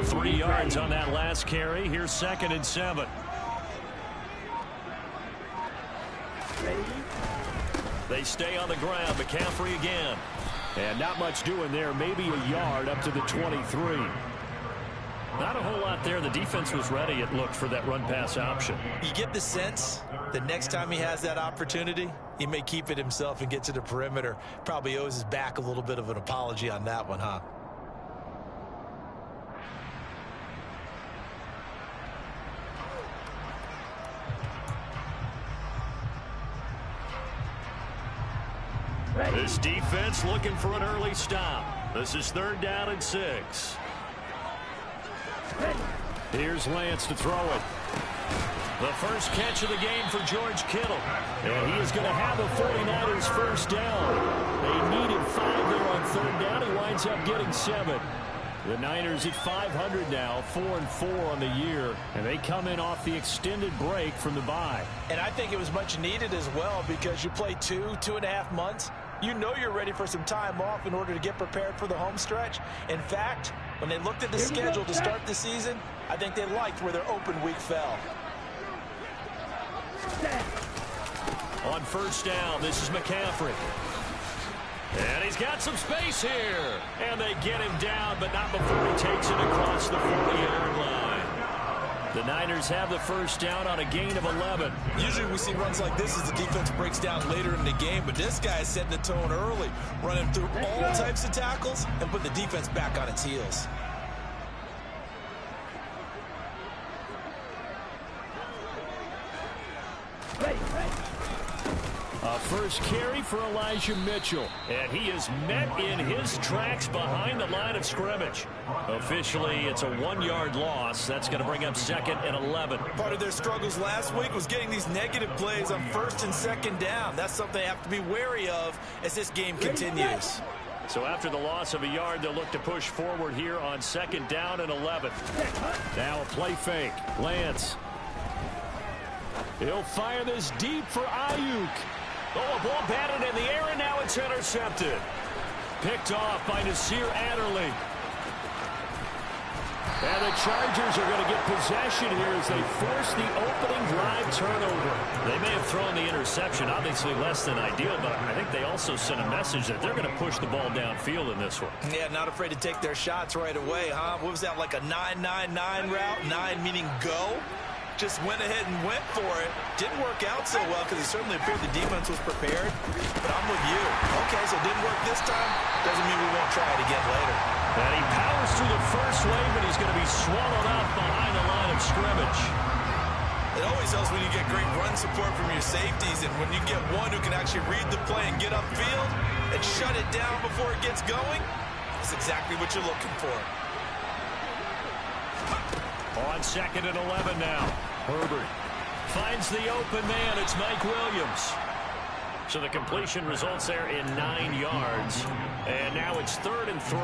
3 yards on that last carry. Here's 2nd and 7. They stay on the ground. McCaffrey again. And not much doing there. Maybe a yard up to the 23. Not a whole lot there. The defense was ready, it looked, for that run-pass option. You get the sense that next time he has that opportunity, he may keep it himself and get to the perimeter. Probably owes his back a little bit of an apology on that one, huh? This defense looking for an early stop. This is 3rd down and 6. Here's Lance to throw it. The first catch of the game for George Kittle. And he is going to have a 49ers first down. They needed 5 there on 3rd down. He winds up getting 7. The Niners at 500 now, 4-4 on the year. And they come in off the extended break from the bye. And I think it was much needed as well, because you play 2.5 months. You know you're ready for some time off in order to get prepared for the home stretch. In fact, when they looked at the schedule to start the season, I think they liked where their open week fell. On first down, this is McCaffrey. And he's got some space here. And they get him down, but not before he takes it across the 40-yard line. The Niners have the first down on a gain of 11. Usually we see runs like this as the defense breaks down later in the game, but this guy is setting the tone early, running through all types of tackles and put the defense back on its heels. A first carry for Elijah Mitchell. And he is met in his tracks behind the line of scrimmage. Officially, it's a 1-yard loss. That's going to bring up 2nd and 11. Part of their struggles last week was getting these negative plays on 1st and 2nd down. That's something they have to be wary of as this game continues. So after the loss of a yard, they'll look to push forward here on 2nd down and 11. Now a play fake. Lance. He'll fire this deep for Ayuk. Oh, a ball batted in the air, and now it's intercepted. Picked off by Nasir Adderley. And the Chargers are going to get possession here as they force the opening drive turnover. They may have thrown the interception, obviously less than ideal, but I think they also sent a message that they're going to push the ball downfield in this one. Yeah, not afraid to take their shots right away, huh? What was that, like a 9-9-9 route? 9 meaning go? Just went ahead and went for it. Didn't work out so well because it certainly appeared the defense was prepared. But I'm with you. Okay, so it didn't work this time. Doesn't mean we won't try it again later. And he powers through the first wave, but he's going to be swallowed up behind the line of scrimmage. It always helps when you get great run support from your safeties, and when you get one who can actually read the play and get upfield and shut it down before it gets going, that's exactly what you're looking for. On 2nd and 11 now. Herbert finds the open man. It's Mike Williams. So the completion results there in 9 yards. And now it's 3rd and 3.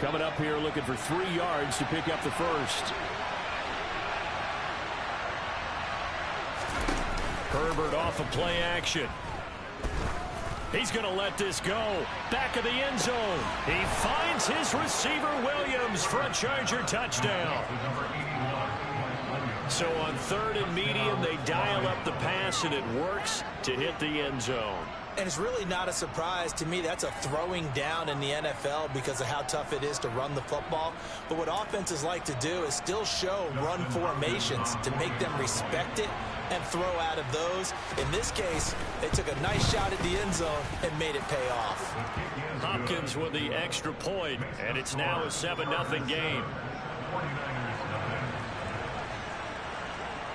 Coming up here looking for 3 yards to pick up the first. Herbert off of play action. He's going to let this go. Back of the end zone. He finds his receiver Williams for a Charger touchdown. So on 3rd and medium, they dial up the pass, and it works to hit the end zone. And it's really not a surprise to me. That's a throwing down in the NFL because of how tough it is to run the football. But what offenses like to do is still show run formations to make them respect it and throw out of those. In this case, they took a nice shot at the end zone and made it pay off. Hopkins with the extra point, and it's now a 7-0 game.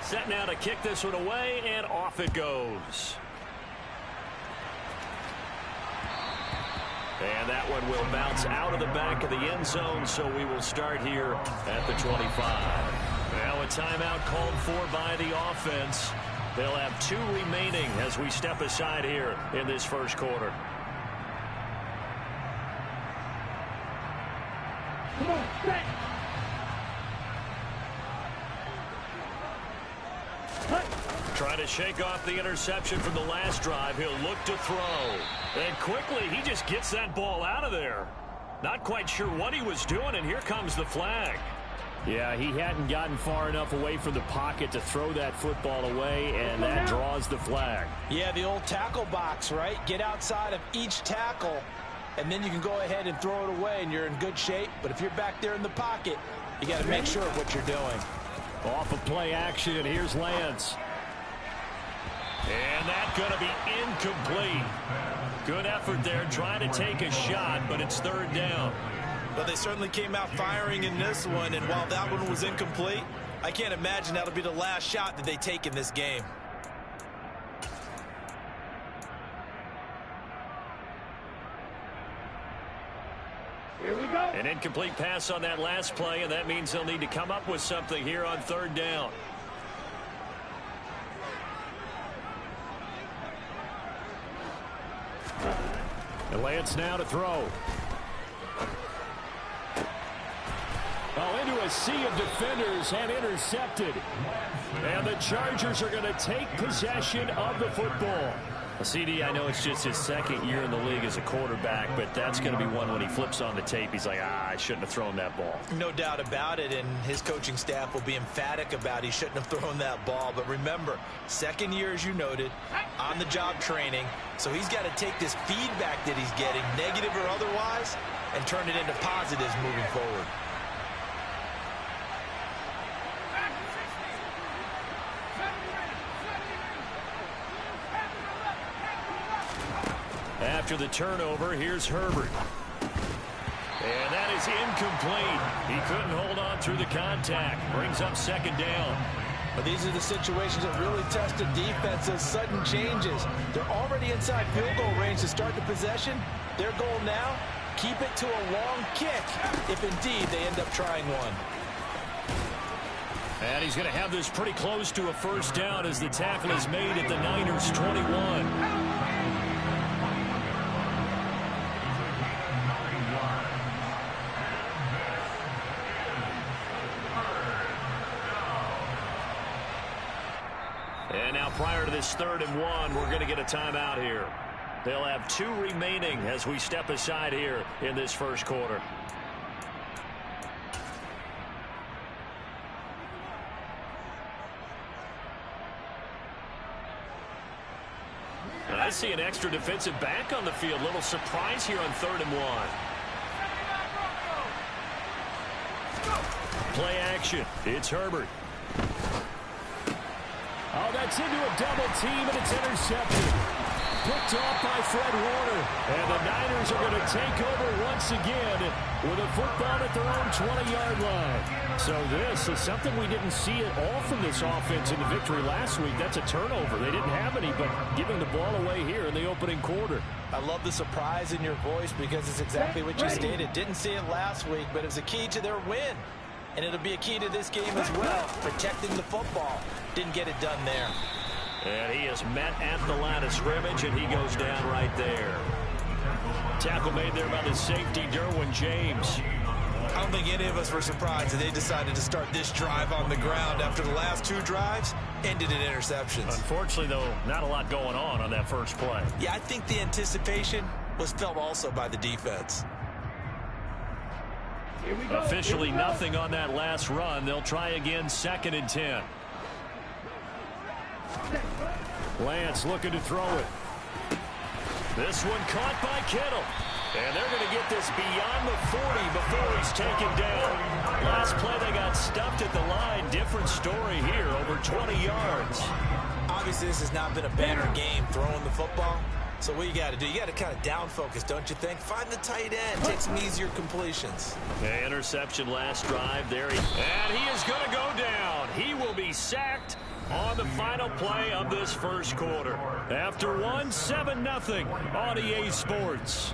Set now to kick this one away, and off it goes. And that one will bounce out of the back of the end zone, so we will start here at the 25. Now a timeout called for by the offense. They'll have 2 remaining as we step aside here in this first quarter. Trying to shake off the interception from the last drive. He'll look to throw. And quickly, he just gets that ball out of there. Not quite sure what he was doing, and here comes the flag. Yeah, he hadn't gotten far enough away from the pocket to throw that football away, and that draws the flag. Yeah, the old tackle box, right? Get outside of each tackle, and then you can go ahead and throw it away, and you're in good shape. But if you're back there in the pocket, you got to make sure of what you're doing. Off of play action, and here's Lance. And that's going to be incomplete. Good effort there trying to take a shot, but it's third down. But they certainly came out firing in this one, and while that one was incomplete, I can't imagine that'll be the last shot that they take in this game. Here we go. An incomplete pass on that last play, and that means they'll need to come up with something here on third down. And Lance now to throw. Into a sea of defenders and intercepted. And the Chargers are going to take possession of the football. CD, I know it's just his second year in the league as a quarterback, but that's going to be one when he flips on the tape. He's like, I shouldn't have thrown that ball. No doubt about it, and his coaching staff will be emphatic about he shouldn't have thrown that ball. But remember, second year, as you noted, on-the-job training, so he's got to take this feedback that he's getting, negative or otherwise, and turn it into positives moving forward. After the turnover, here's Herbert. And that is incomplete. He couldn't hold on through the contact. Brings up second down. But these are the situations that really test a defense's sudden changes. They're already inside field goal range to start the possession. Their goal now, keep it to a long kick, if indeed they end up trying one. And he's going to have this pretty close to a first down as the tackle is made at the Niners' 21. And now prior to this 3rd and 1, we're going to get a timeout here. They'll have 2 remaining as we step aside here in this first quarter. And I see an extra defensive back on the field. Little surprise here on 3rd and 1. Play action. It's Herbert. Oh, that's into a double team, and it's intercepted. Picked off by Fred Warner. And the Niners are going to take over once again with a football at their own 20-yard line. So this is something we didn't see at all from this offense in the victory last week. That's a turnover. They didn't have any, but giving the ball away here in the opening quarter. I love the surprise in your voice because it's exactly what you stated. Didn't see it last week, but it was a key to their win. And it'll be a key to this game as well, protecting the football. Didn't get it done there. And he is met at the line of scrimmage, and he goes down right there. Tackle made there by the safety, Derwin James. I don't think any of us were surprised that they decided to start this drive on the ground after the last 2 drives ended in interceptions. Unfortunately, though, not a lot going on that first play. Yeah, I think the anticipation was felt also by the defense. Officially nothing on that last run. They'll try again 2nd and 10. Lance looking to throw it. This one caught by Kittle. And they're going to get this beyond the 40 before he's taken down. Last play they got stuffed at the line. Different story here, over 20 yards. Obviously, this has not been a banner game throwing the football. So what you got to do, you got to kind of down focus, don't you think? Find the tight end, take some easier completions. Okay, interception last drive there. And he is going to go down. He will be sacked on the final play of this first quarter. After 7-0 on EA Sports.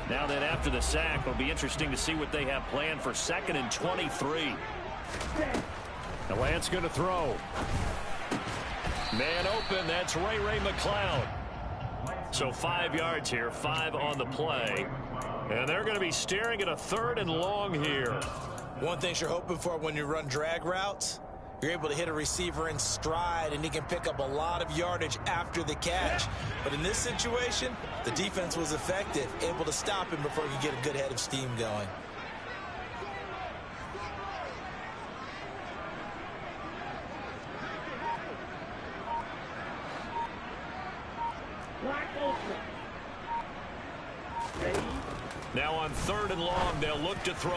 Now then, after the sack, it'll be interesting to see what they have planned for 2nd and 23. The Lance going to throw. Man open, that's Ray McCloud. So 5 yards here, 5 on the play. And they're going to be staring at a 3rd and long here. One thing you're hoping for when you run drag routes, you're able to hit a receiver in stride, and he can pick up a lot of yardage after the catch. But in this situation, the defense was effective, able to stop him before he could get a good head of steam going. Now on 3rd and long, they'll look to throw.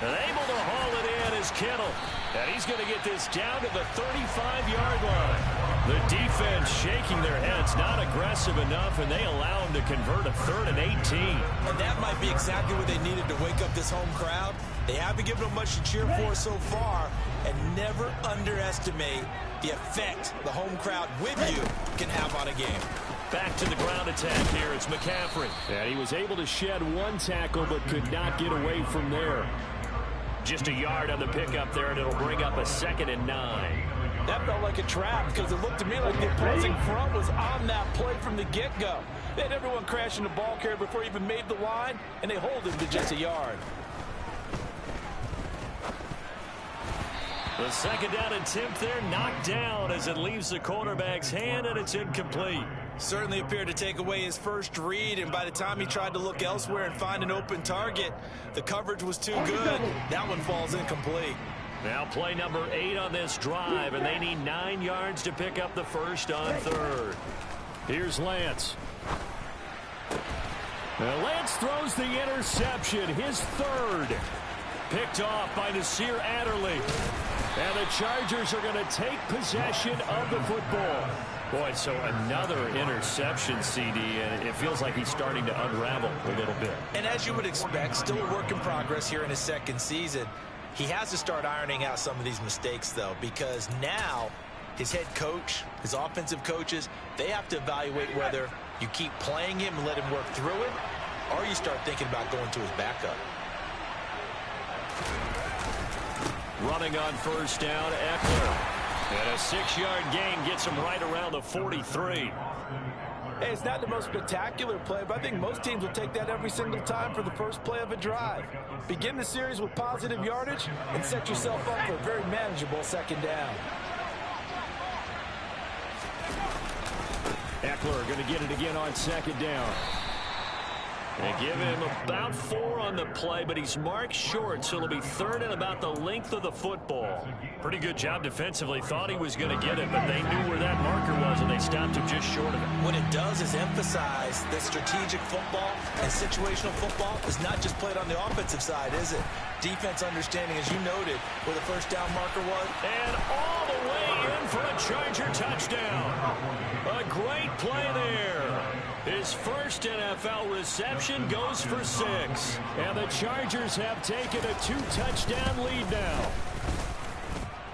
And able to haul it in is Kittle. And he's going to get this down to the 35-yard line. The defense shaking their heads, not aggressive enough, and they allow him to convert a 3rd and 18. And that might be exactly what they needed to wake up this home crowd. They haven't given them much to cheer for so far, and never underestimate the effect the home crowd with you can have on a game. Back to the ground attack here. It's McCaffrey. And he was able to shed 1 tackle but could not get away from there. Just a yard on the pickup there, and it'll bring up a 2nd and 9. That felt like a trap because it looked to me like the opposing front was on that play from the get-go. They had everyone crashing the ball carrier before he even made the line, and they hold him to just a yard. The 2nd down attempt there knocked down as it leaves the quarterback's hand, and it's incomplete. Certainly appeared to take away his first read, and by the time he tried to look elsewhere and find an open target, the coverage was too good. That one falls incomplete. Now play number 8 on this drive, and they need 9 yards to pick up the first on 3rd. Here's Lance. Now Lance throws the interception, his 3rd. Picked off by Nasir Adderley. And the Chargers are going to take possession of the football. Boy, so another interception, CD, and it feels like he's starting to unravel a little bit. And as you would expect, still a work in progress here in his 2nd season. He has to start ironing out some of these mistakes, though, because now his head coach, his offensive coaches, they have to evaluate whether you keep playing him and let him work through it, or you start thinking about going to his backup. Running on 1st down, Eckler. And a 6-yard gain gets him right around the 43. Hey, it's not the most spectacular play, but I think most teams will take that every single time for the first play of a drive. Begin the series with positive yardage and set yourself up for a very manageable 2nd down. Eckler going to get it again on 2nd down. They give him about 4 on the play, but he's marked short, so it'll be 3rd and about the length of the football. Pretty good job defensively. Thought he was going to get it, but they knew where that marker was, and they stopped him just short of it. What it does is emphasize that strategic football and situational football is not just played on the offensive side, is it? Defense understanding, as you noted, where the 1st down marker was. And all the way in for a Charger touchdown. A great play there. His first NFL reception goes for 6. And the Chargers have taken a 2-touchdown lead now.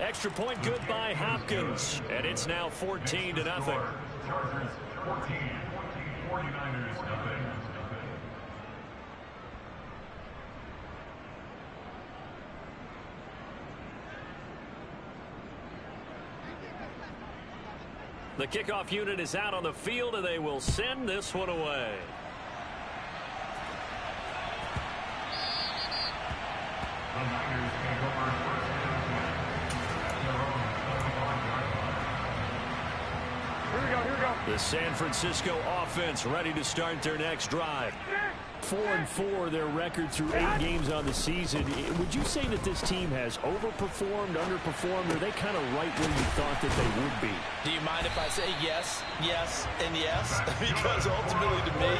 Extra point good by Hopkins. And it's now 14-0. Chargers 14, 49ers nothing. The kickoff unit is out on the field, and they will send this one away. The Niners take over first and 10. Their own 25-yard line. Here we go. The San Francisco offense ready to start their next drive. 4-4 their record through 8 games on the season. Would you say that this team has overperformed, underperformed, or are they kind of right where you thought that they would be? Do you mind if I say yes, yes, and yes? Because ultimately to me,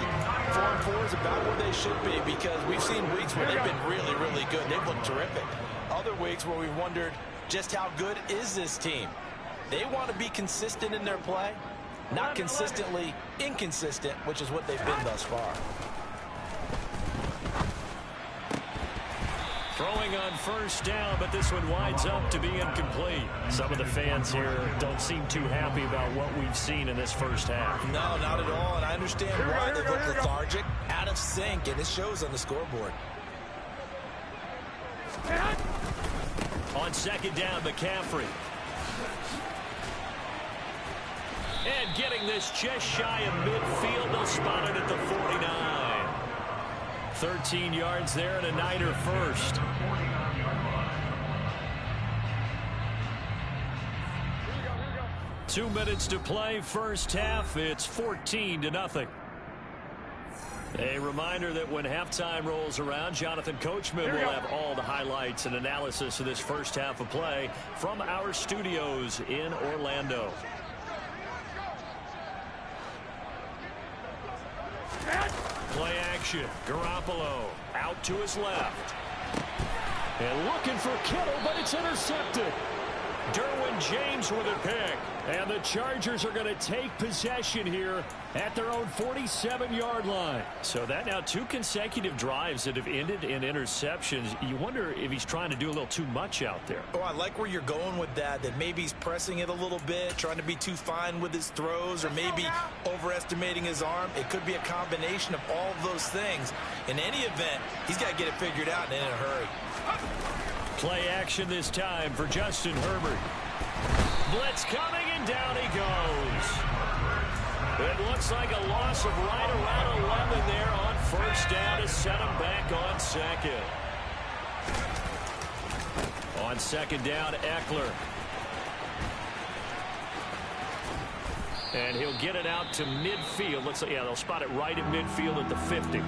4-4 is about where they should be, because we've seen weeks where they've been really, really good. They've looked terrific. Other weeks where we've wondered just how good is this team. They want to be consistent in their play, not consistently inconsistent, which is what they've been thus far. Throwing on 1st down, but this one winds up to be incomplete. Some of the fans here don't seem too happy about what we've seen in this first half. No, not at all, and I understand why they look lethargic, out of sync, and it shows on the scoreboard. On second down, McCaffrey. And getting this just shy of midfield. They'll spot it at the 49. 13 yards there and a Niner first. Two minutes to play, first half. It's 14-0. A reminder that when halftime rolls around, Jonathan Coachman will have all the highlights and analysis of this first half of play from our studios in Orlando. Play action. Garoppolo out to his left. And looking for Kittle, but it's intercepted. Derwin James with a pick. And the Chargers are going to take possession here at their own 47-yard line. So that now 2 consecutive drives that have ended in interceptions. You wonder if he's trying to do a little too much out there. Oh, I like where you're going with that maybe he's pressing it a little bit, trying to be too fine with his throws, or maybe overestimating his arm. It could be a combination of all of those things. In any event, he's got to get it figured out and in a hurry. Play action this time for Justin Herbert. Blitz coming, and down he goes. It looks like a loss of right around 11 there on first down to set him back on second. On second down, Eckler. And he'll get it out to midfield. Looks like, yeah, they'll spot it right at midfield at the 50.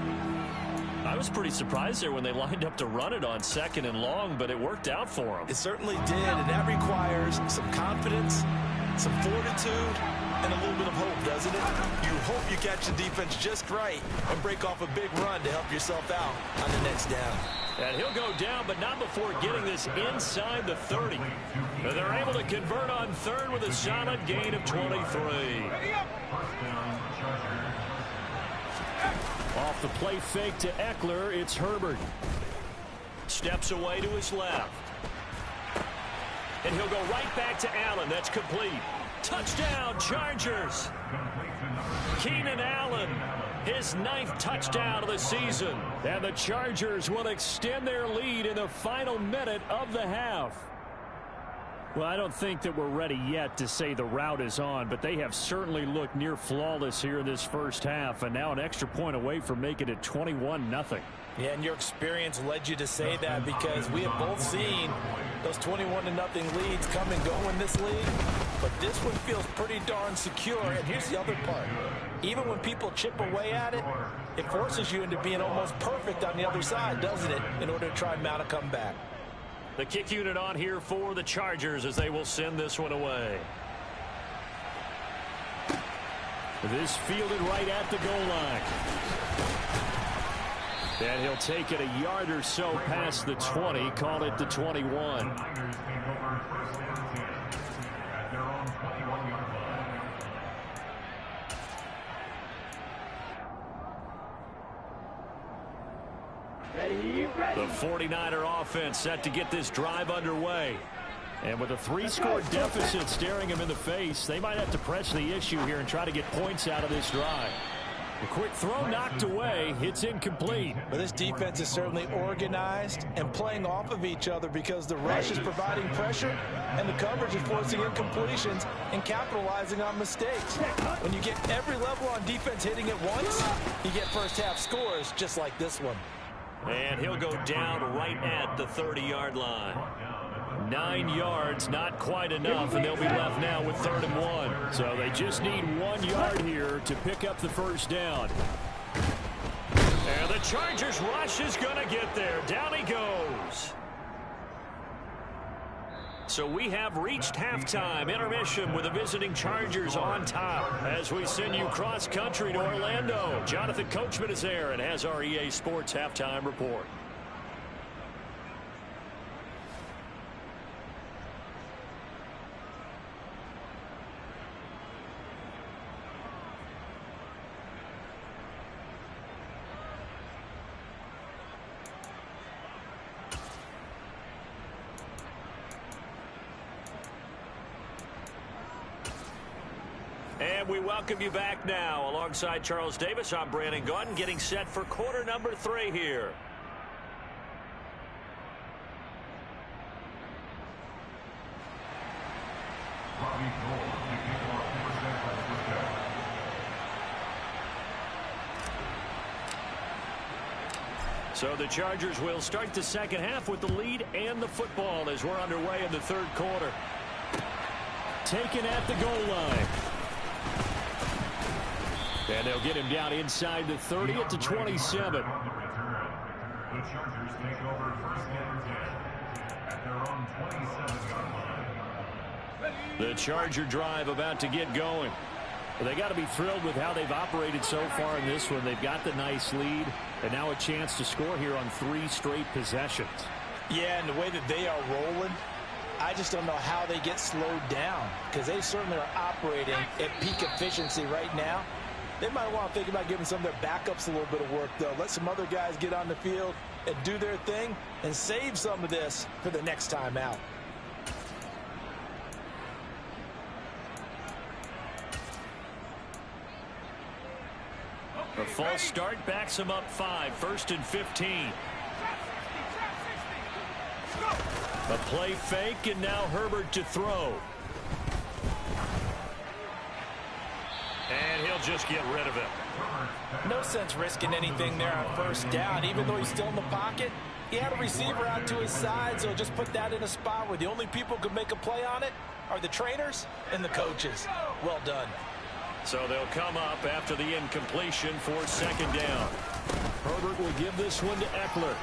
I was pretty surprised there when they lined up to run it on second and long, but it worked out for them. It certainly did, and that requires some confidence, some fortitude, and a little bit of hope, doesn't it? You hope you catch the defense just right and break off a big run to help yourself out on the next down. And he'll go down, but not before getting this inside the 30. And they're able to convert on third with a solid gain of 23. Off the play fake to Eckler, it's Herbert. Steps away to his left. And he'll go right back to Allen. That's complete. Touchdown, Chargers. Keenan Allen, his 9th touchdown of the season. And the Chargers will extend their lead in the final minute of the half. Well, I don't think that we're ready yet to say the route is on, but they have certainly looked near flawless here in this first half, and now an extra point away from making it 21-0. Yeah, and your experience led you to say that, because we have both seen those 21-0 leads come and go in this league, but this one feels pretty darn secure. And here's the other part. Even when people chip away at it, it forces you into being almost perfect on the other side, doesn't it, in order to try and mount a comeback. The kick unit on here for the Chargers as they will send this one away. This fielded right at the goal line. And he'll take it a yard or so past the 20, call it the 21. The 49er offense set to get this drive underway. And with a 3-score deficit staring him in the face, they might have to press the issue here and try to get points out of this drive. The quick throw knocked away. It's incomplete. But this defense is certainly organized and playing off of each other, because the rush is providing pressure and the coverage is forcing incompletions and capitalizing on mistakes. When you get every level on defense hitting at once, you get first half scores just like this one. And he'll go down right at the 30-yard line. 9 yards, not quite enough, and they'll be left now with 3rd and 1. So they just need 1 yard here to pick up the first down. And the Chargers rush is going to get there. Down he goes. So we have reached halftime. Intermission with the visiting Chargers on top as we send you cross-country to Orlando. Jonathan Coachman is there and has our EA Sports halftime report. And we welcome you back now. Alongside Charles Davis, I'm Brandon Gaudin, getting set for quarter number 3 here. So the Chargers will start the second half with the lead and the football as we're underway in the third quarter. Taken at the goal line. And they'll get him down inside the 30 at the 27. The Chargers take over first and 10 at their own 27-yard line. The Charger drive about to get going. Well, they got to be thrilled with how they've operated so far in this one. They've got the nice lead, and now a chance to score here on 3 straight possessions. Yeah, and the way that they are rolling, I just don't know how they get slowed down, because they certainly are operating at peak efficiency right now. They might want to think about giving some of their backups a little bit of work, though. Let some other guys get on the field and do their thing and save some of this for the next time out. A false start backs him up 5, 1st and 15. A play fake, and now Herbert to throw. And he'll just get rid of it. No sense risking anything there on first down. Even though he's still in the pocket, he had a receiver out to his side, so just put that in a spot where the only people who can make a play on it are the trainers and the coaches. Well done. So they'll come up after the incompletion for second down. Herbert will give this one to Eckler.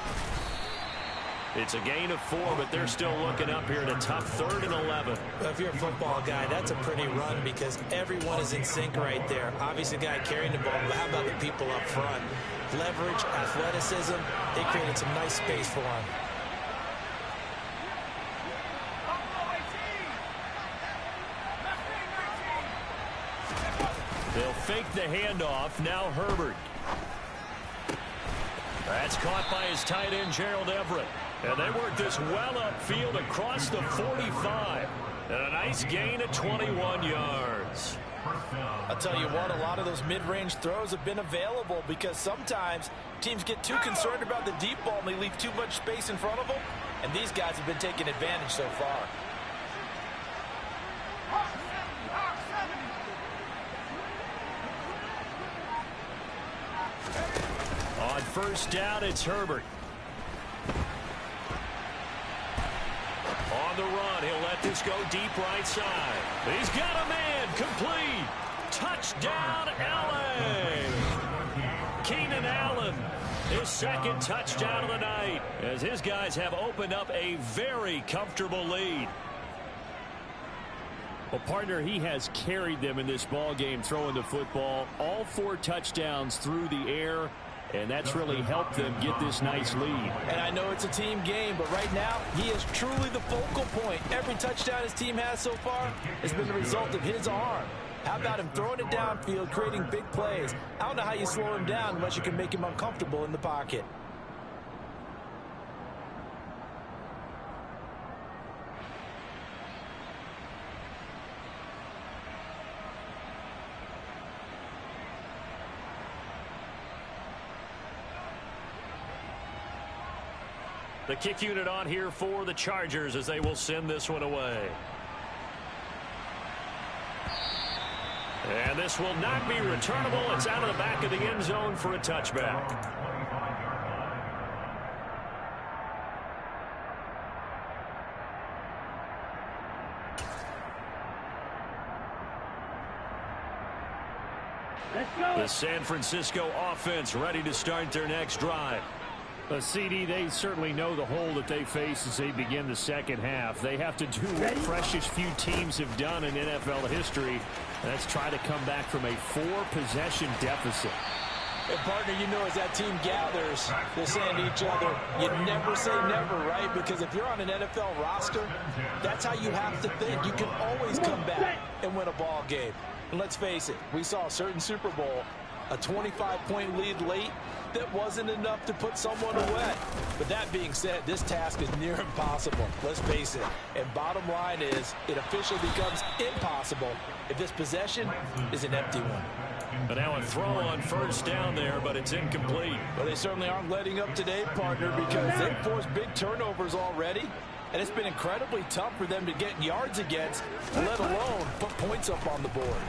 It's a gain of 4, but they're still looking up here at a tough 3rd and 11. Well, if you're a football guy, that's a pretty run because everyone is in sync right there. Obviously, the guy carrying the ball, but how about the people up front? Leverage, athleticism, they created some nice space for him. They'll fake the handoff. Now Herbert. That's caught by his tight end, Gerald Everett. And they work this well upfield across the 45. And a nice gain at 21 yards. I'll tell you what, a lot of those mid-range throws have been available because sometimes teams get too concerned about the deep ball and they leave too much space in front of them. And these guys have been taking advantage so far. On first down, it's Herbert. On the run, he'll let this go deep right side. He's got a man, complete. Touchdown, L.A. Keenan Allen, his second touchdown of the night, as his guys have opened up a very comfortable lead. Well, partner, he has carried them in this ball game throwing the football. All 4 touchdowns through the air. And that's really helped them get this nice lead. And I know it's a team game, but right now, he is truly the focal point. Every touchdown his team has so far has been the result of his arm. How about him throwing it downfield, creating big plays? I don't know how you slow him down unless you can make him uncomfortable in the pocket. The kick unit on here for the Chargers as they will send this one away. And this will not be returnable. It's out of the back of the end zone for a touchback. The San Francisco offense ready to start their next drive. CD, they certainly know the hole that they face as they begin the second half. They have to do what precious few teams have done in NFL history. That's try to come back from a 4-possession deficit. And partner, you know, as that team gathers, they're saying to each other, you never say never, right? Because if you're on an NFL roster, that's how you have to think. You can always come back and win a ball game. And let's face it, we saw a certain Super Bowl, a 25-point lead late, that wasn't enough to put someone away. But that being said, this task is near impossible. Let's face it. And bottom line is, it officially becomes impossible if this possession is an empty one. But now a throw on first down there, but it's incomplete. Well, they certainly aren't letting up today, partner, because they've forced big turnovers already. And it's been incredibly tough for them to get yards against, let alone put points up on the board.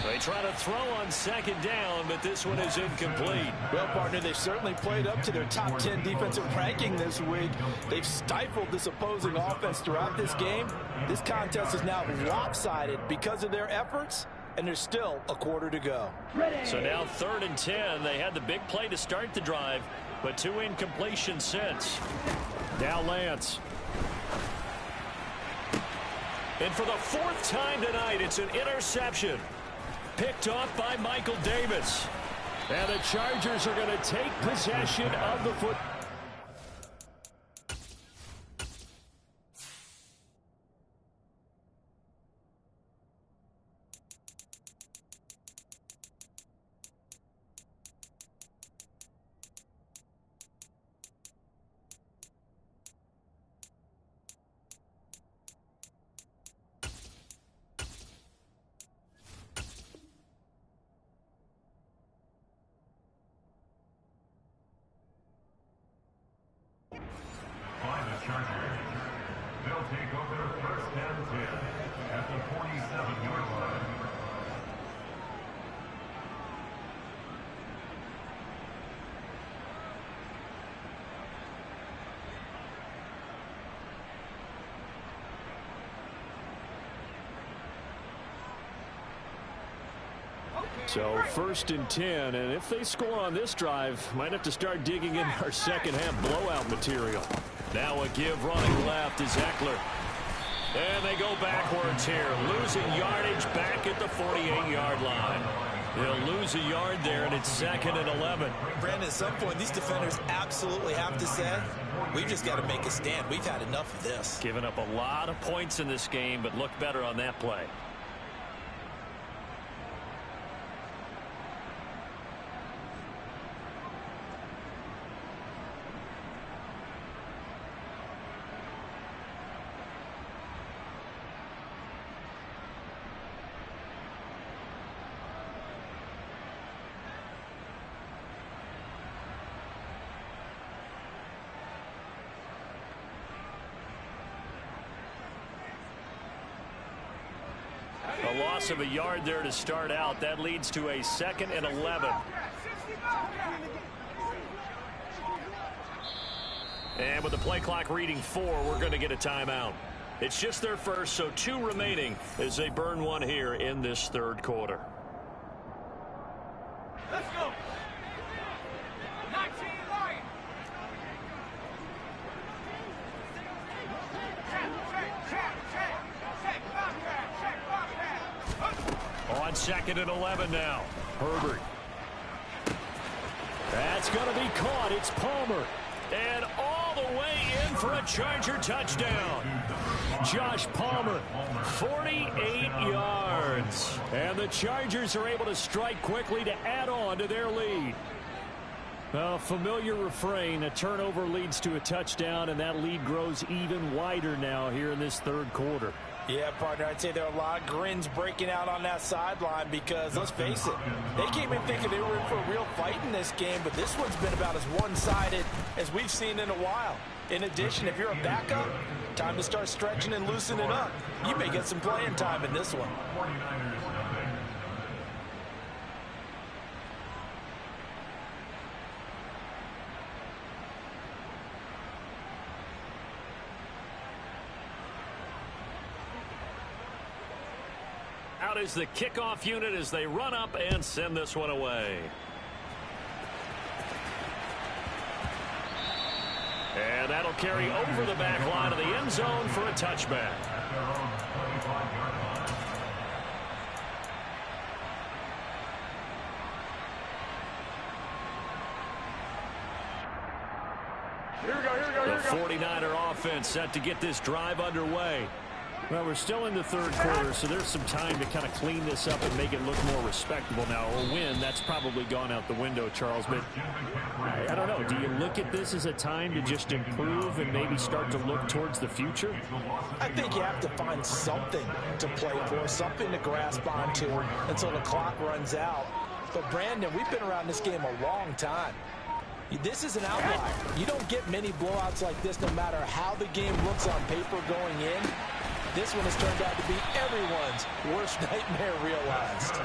They try to throw on second down, but this one is incomplete. Well, partner, they've certainly played up to their top 10 defensive ranking this week. They've stifled this opposing offense throughout this game. This contest is now lopsided because of their efforts, and there's still a quarter to go. So now 3rd and 10. They had the big play to start the drive, but 2 incompletions since. Now Lance. And for the 4th time tonight, it's an interception. Picked off by Michael Davis. And the Chargers are going to take possession of the football. By the Chargers. They'll take over 1st and 10 at the 47-yard line. So 1st and 10, and if they score on this drive, might have to start digging in our second half blowout material. Now a give running left is Eckler. And they go backwards here, losing yardage back at the 48-yard line. They'll lose a yard there, and it's 2nd and 11. Brandon, at some point, these defenders absolutely have to say, we've just got to make a stand. We've had enough of this. Giving up a lot of points in this game, but look better on that play. A loss of a yard there to start out. That leads to a 2nd and 11. And with the play clock reading 4, we're going to get a timeout. It's just their first, so 2 remaining as they burn one here in this 3rd quarter. Let's go. 19 line. On 2nd and 11 now. Herbert. That's going to be caught. It's Palmer. And all the way in for a Charger touchdown. Josh Palmer. 48 yards. And the Chargers are able to strike quickly to add on to their lead. A familiar refrain, a turnover leads to a touchdown, and that lead grows even wider now here in this 3rd quarter. Yeah, partner, I'd say there are a lot of grins breaking out on that sideline because, let's face it, they came in thinking they were in for a real fight in this game, but this one's been about as one-sided as we've seen in a while. In addition, if you're a backup, time to start stretching and loosening up. You may get some playing time in this one. 49ers nothing. Out is the kickoff unit as they run up and send this one away. And that'll carry over the back line of the end zone for a touchback. At their own 25-yard line. The 49er offense set to get this drive underway. Well, we're still in the 3rd quarter, so there's some time to kind of clean this up and make it look more respectable. Now, a win, that's probably gone out the window, Charles, but I don't know. Do you look at this as a time to just improve and maybe start to look towards the future? I think you have to find something to play for, something to grasp onto until the clock runs out. But, Brandon, we've been around this game a long time. This is an outlier. You don't get many blowouts like this no matter how the game looks on paper going in. This one has turned out to be everyone's worst nightmare realized.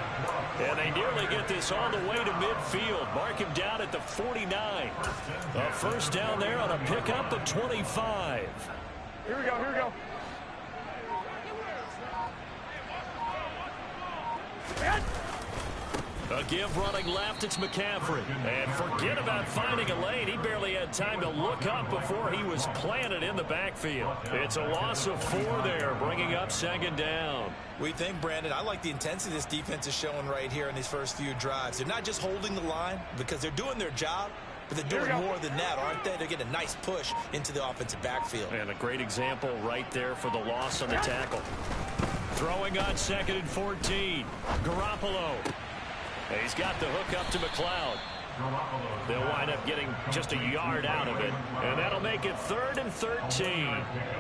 And they nearly get this all the way to midfield. Mark him down at the 49. A first down there on a pickup at 25. Here we go, here we go. A give running left, it's McCaffrey. And forget about finding a lane. He barely had time to look up before he was planted in the backfield. It's a loss of 4 there, bringing up second down. We think, Brandon, I like the intensity this defense is showing right here in these first few drives. They're not just holding the line because they're doing their job, but they're doing more than that, aren't they? They're getting a nice push into the offensive backfield. And a great example right there for the loss on the tackle. Throwing on 2nd and 14. Garoppolo. He's got the hook up to McLeod. They'll wind up getting just a yard out of it, and that'll make it 3rd and 13.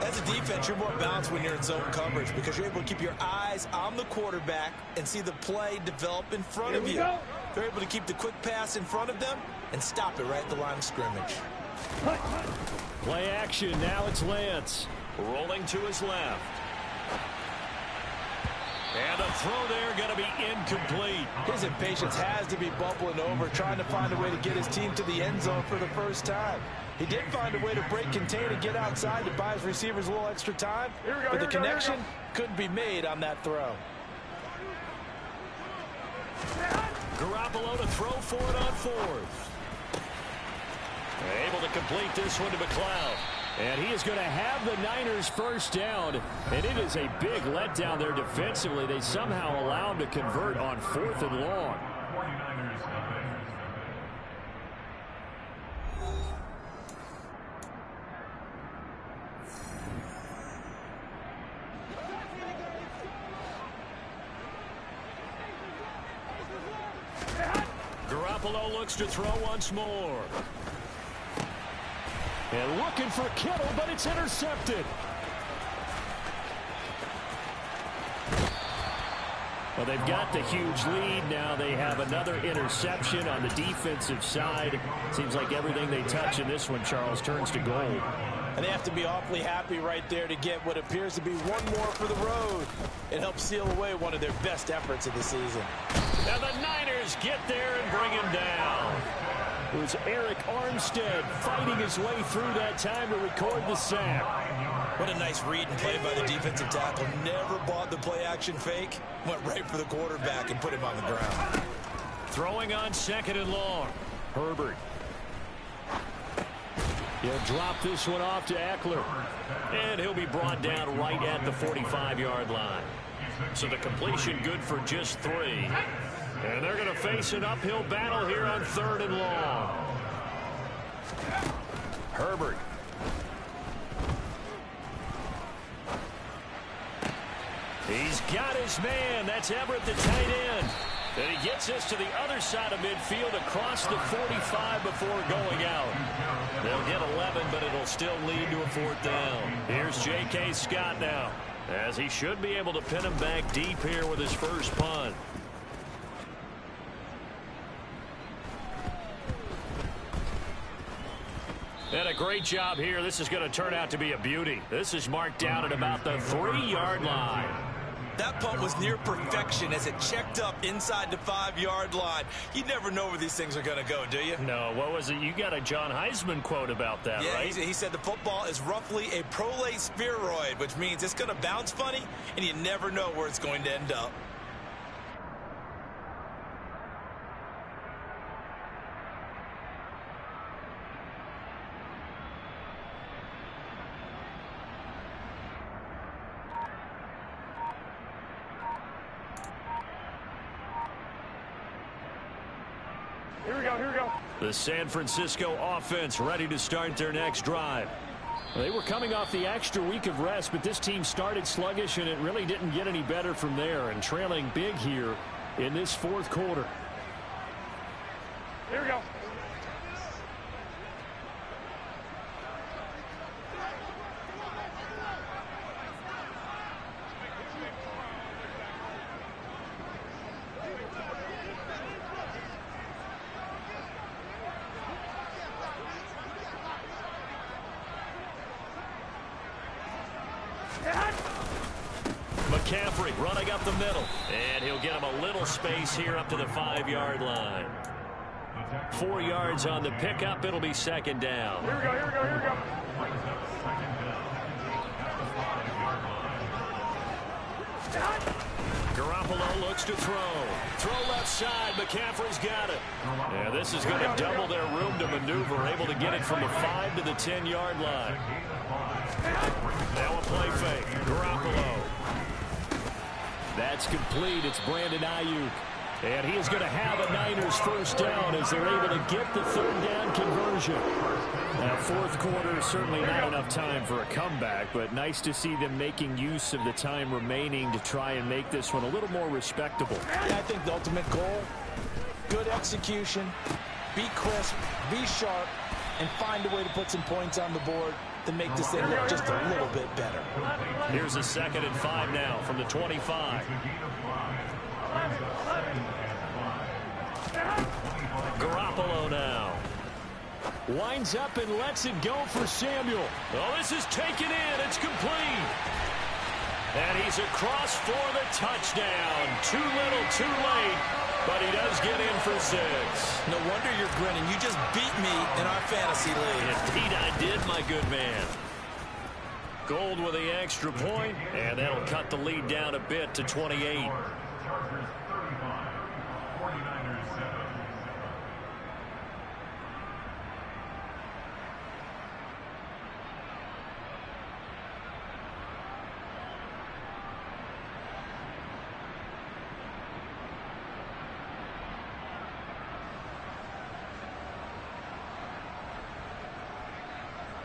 As a defense, you're more balanced when you're in zone coverage because you're able to keep your eyes on the quarterback and see the play develop in front of you. They're able to keep the quick pass in front of them and stop it right at the line of scrimmage. Play action. Now it's Lance. Rolling to his left. And the throw there going to be incomplete. His impatience has to be bubbling over, trying to find a way to get his team to the end zone for the first time. He did find a way to break contain and get outside to buy his receivers a little extra time, but the connection couldn't be made on that throw. Garoppolo to throw for it on 4th. Able to complete this one to McLeod. And he is going to have the Niners first down. And it is a big letdown there defensively. They somehow allow him to convert on 4th and long. Garoppolo looks to throw once more. And looking for Kittle, but it's intercepted. Well, they've got the huge lead. Now they have another interception on the defensive side. Seems like everything they touch in this one, Charles, turns to gold. And they have to be awfully happy right there to get what appears to be one more for the road. It helps seal away one of their best efforts of the season. And the Niners get there and bring him down. It was Eric Armstead fighting his way through that time to record the sack. What a nice read and play by the defensive tackle. Never bought the play-action fake. Went right for the quarterback and put him on the ground. Throwing on 2nd and long. Herbert. He'll drop this one off to Eckler. And he'll be brought down right at the 45-yard line. So the completion good for just 3. And they're going to face an uphill battle here on 3rd and long. Herbert. He's got his man. That's Everett, the tight end. And he gets us to the other side of midfield across the 45 before going out. They'll get 11, but it'll still lead to a 4th down. Here's J.K. Scott now, as he should be able to pin him back deep here with his first punt. And a great job here. This is going to turn out to be a beauty. This is marked down at about the 3-yard line. That punt was near perfection as it checked up inside the 5-yard line. You never know where these things are going to go, do you? No, what was it? You got a John Heisman quote about that, right? Yeah, he said the football is roughly a prolate spheroid, which means it's going to bounce funny, and you never know where it's going to end up. Here we go. The San Francisco offense ready to start their next drive. They were coming off the extra week of rest, but this team started sluggish, and it really didn't get any better from there, and trailing big here in this 4th quarter. Here we go. McCaffrey running up the middle. And he'll get him a little space here up to the 5-yard line. 4 yards on the pickup. It'll be second down. Here we go. Brings up second down at the 5-yard line. Garoppolo looks to throw. Throw left side. McCaffrey's got it. Yeah, this is going to double their room to maneuver. Able to get it from the 5 to the 10-yard line. Now a play fake. Garoppolo. That's complete. It's Brandon Ayuk. And he is going to have a Niners first down as they're able to get the third down conversion. Now, fourth quarter, certainly not enough time for a comeback, but nice to see them making use of the time remaining to try and make this one a little more respectable. Yeah, I think the ultimate goal, good execution, be crisp, be sharp, and find a way to put some points on the board to make this thing look just a little bit better. Here's a 2nd and 5 now from the 25. Garoppolo now. Winds up and lets it go for Samuel. Oh, this is taken in. It's complete. And he's across for the touchdown. Too little, too late. But he does get in for 6. No wonder you're grinning. You just beat me in our fantasy league. Indeed I did, my good man. Gold with the extra point, and that'll cut the lead down a bit to 28. Chargers 35, 49ers 7.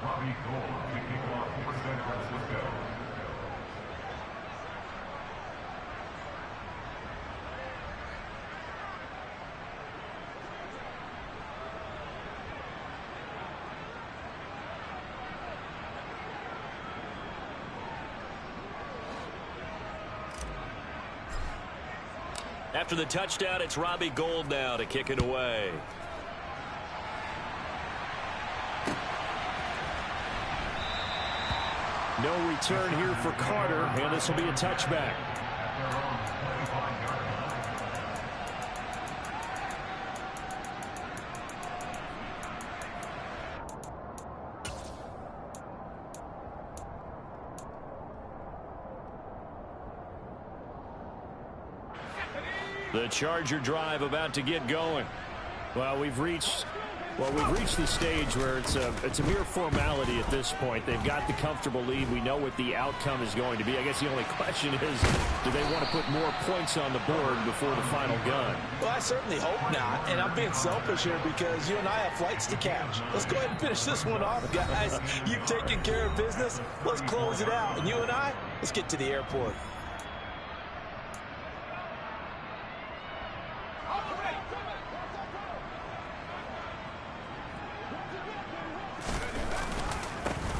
Robbie Gould kicking off for San Francisco. After the touchdown, it's Robbie Gould now to kick it away. No return here for Carter, and this will be a touchback. The Charger drive about to get going. Well, we've reached the stage where it's a mere formality at this point. They've got the comfortable lead. We know what the outcome is going to be. I guess the only question is, do they want to put more points on the board before the final gun? Well, I certainly hope not. And I'm being selfish here because you and I have flights to catch. Let's go ahead and finish this one off, guys. You've taken care of business. Let's close it out. And you and I, let's get to the airport.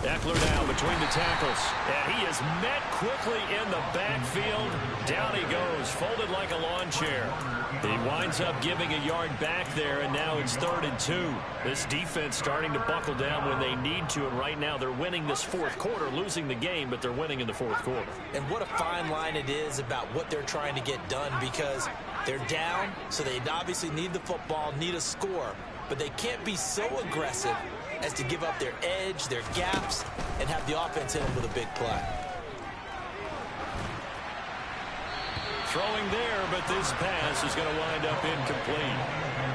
Eckler now between the tackles. And he is met quickly in the backfield. Down he goes, folded like a lawn chair. He winds up giving a yard back there, and now it's 3rd and 2. This defense starting to buckle down when they need to, and right now they're winning this fourth quarter, losing the game, but they're winning in the fourth quarter. And what a fine line it is about what they're trying to get done, because they're down, so they obviously need the football, need a score, but they can't be so aggressive as to give up their edge, their gaps, and have the offense hit them with a big play. Throwing there, but this pass is going to wind up incomplete.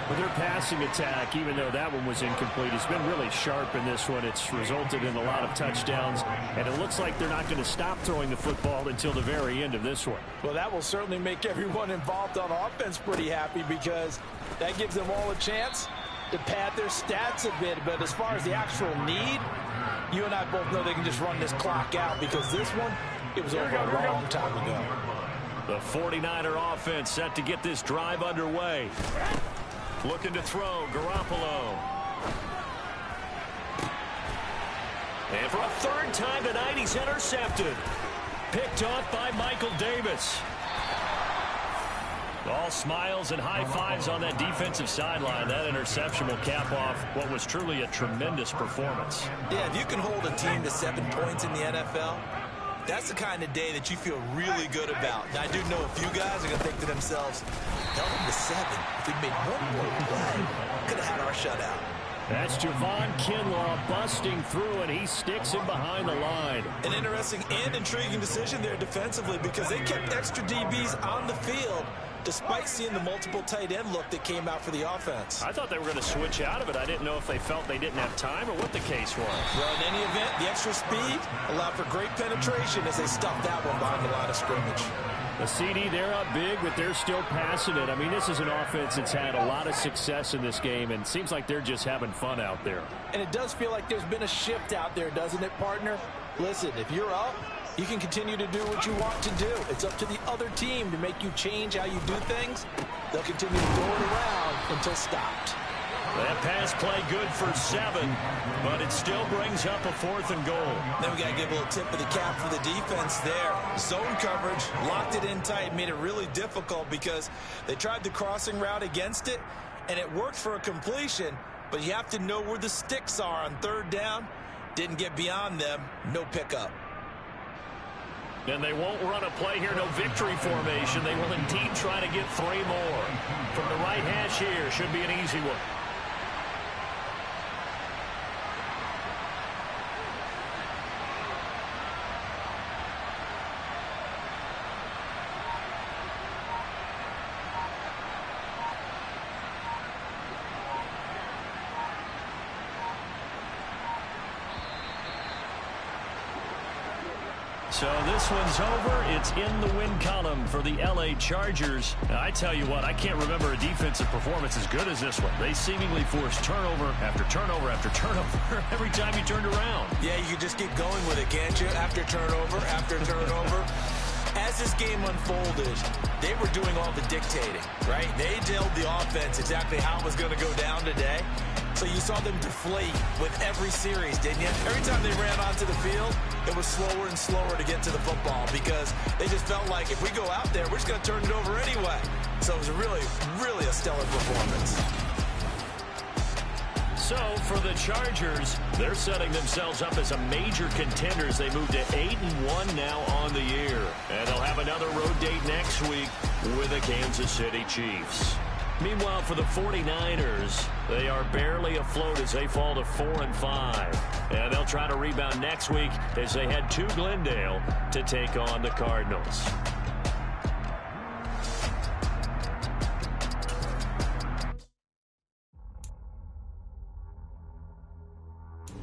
With their passing attack, even though that one was incomplete, it's been really sharp in this one. It's resulted in a lot of touchdowns, and it looks like they're not going to stop throwing the football until the very end of this one. Well, that will certainly make everyone involved on offense pretty happy, because that gives them all a chance to pad their stats a bit. But as far as the actual need, you and I both know they can just run this clock out, because this one, it was over a long time ago. The 49er offense set to get this drive underway. Looking to throw, Garoppolo. And for a third time tonight, he's intercepted. Picked off by Michael Davis. All smiles and high fives on that defensive sideline. That interception will cap off what was truly a tremendous performance. Yeah, if you can hold a team to 7 points in the NFL, That's the kind of day that you feel really good about. Now, I do know a few guys are going to think to themselves, held them to 7. If we'd made one more play, could have had our shutout. That's Javon Kinlaw busting through, and he sticks him behind the line. An interesting and intriguing decision there defensively because they kept extra DBs on the field despite seeing the multiple tight end look that came out for the offense. I thought they were going to switch out of it. I didn't know if they felt they didn't have time or what the case was. Well, in any event, the extra speed allowed for great penetration as they stuffed that one behind the line of scrimmage. The CD, they're up big, but they're still passing it. I mean, this is an offense that's had a lot of success in this game, and it seems like they're just having fun out there. And it does feel like there's been a shift out there, doesn't it, partner? Listen, if you're up, you can continue to do what you want to do. It's up to the other team to make you change how you do things. They'll continue to throw it around until stopped. That pass play good for 7, but it still brings up a 4th and goal. Then we got to give a little tip of the cap for the defense there. Zone coverage, locked it in tight, made it really difficult because they tried the crossing route against it, and it worked for a completion, but you have to know where the sticks are on 3rd down. Didn't get beyond them, no pickup. And they won't run a play here, no victory formation. They will indeed try to get 3 more. From the right hash here, should be an easy one. So this one's over. It's in the win column for the L.A. Chargers. Now, I tell you what, I can't remember a defensive performance as good as this one. They seemingly forced turnover after turnover after turnover every time you turned around. Yeah, you can just keep going with it, can't you? After turnover. As this game unfolded, they were doing all the dictating, right? They told the offense exactly how it was going to go down today. So you saw them deflate with every series, didn't you? Every time they ran onto the field, it was slower and slower to get to the football because they just felt like if we go out there, we're just going to turn it over anyway. So it was really, really a stellar performance. So for the Chargers, they're setting themselves up as a major contender as they move to 8-1 now on the year. And they'll have another road date next week with the Kansas City Chiefs. Meanwhile, for the 49ers, they are barely afloat as they fall to 4-5. And they'll try to rebound next week as they head to Glendale to take on the Cardinals.